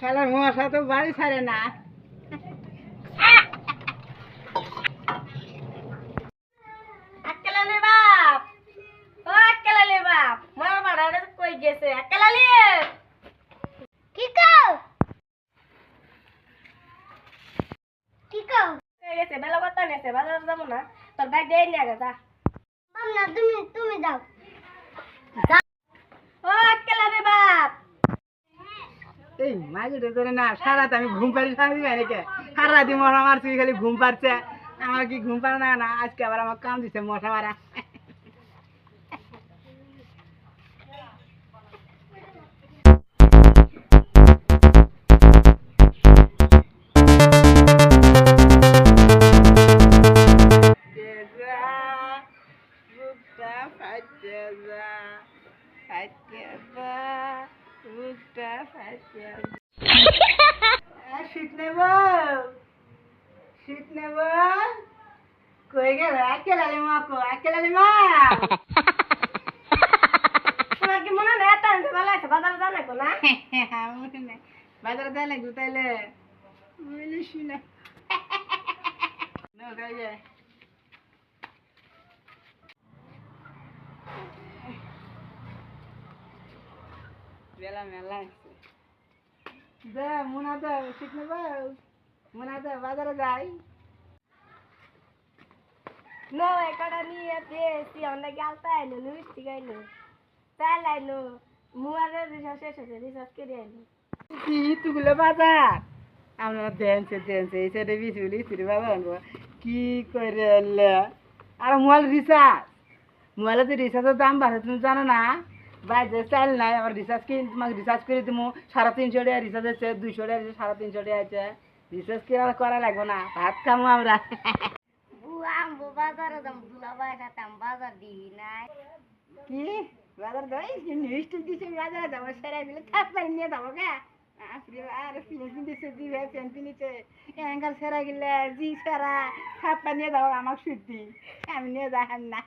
খেলার মশা তো বাড়ি ছাড়ে না। আক্কেলালি বাপ, ও আক্কেলালি বাপ, মার বাড়াটা কই গেছে? আক্কেলালি কি কও? কি কও? কই গেছে? বেলা কত নেছে? বাজার যাবো না, তোর ব্যাগ দিয়ে নিয়ে গেছে। না তুমি যাও। ও আক্কেলালি বাপ, এই মাঝে ধরে না সারা রাত আমি ঘুম পাড়ি সারা দিবে নাকি? সারা রাতি মশা মারছি, খালি ঘুম পাচ্ছে। আমার কি ঘুম পাড়ে না? না আজকে আবার আমার কাম দিচ্ছে মশা মারা। শীত নেব, শীত নেব, কই গেল? একেলালি মা কো, একেলালি মা। তোমার কি মনে নেই? এত আনতে ভালো আছে, বাজারে যাও না গো না? মনে নেই বাজারে যাই লাগবে তাইলে বলিস না। বেলা মেলা আছে। দে মুনা দে, শীত নেব, মুনা দে, বাজারে যাই। No, কটা নিয়ে পেয়েছি, অনেক আলতা আইলো, মিষ্টি গাইলো, চাল আইলো, মুয়ারের রিসার্চ শেষ হয়েছে, রিসার্চ করে আইলো। কি তুগুলো বাজার আমরা দেনছে এই সাইডে বিচুলি সিটি বাজার আনবো কি করে আর মোবাইলে তো রিচার্জের দাম বাড়ছে তুমি জানো না? বাইরে চাইল নাই, আবার রিচার্জ কি তোমাকে রিচার্জ করে তুমি 350 টাকা রিচার্জ আছে, 200 টাকা 350 টাকা আছে। রিচার্জ কি আর করা লাগবে না, ভাত খামো আমরা। আমবো বাজারে যাম, দুলাভাই সাথে আমি বাজার দিই নাই। কি বাজার দাই মিষ্টি দিছে, বাজারে যাবো সেরা মিলে থাপ পাই নিয়ে যাবো গা। আর ফিনিশিং দিছে, দিবে প্যান্ট পিনিছে অ্যাঙ্গেল সেরা গেলে জি সেরা থাপ পাই নিয়ে যাবো আমার সুতি, আমি নিয়ে যাই না।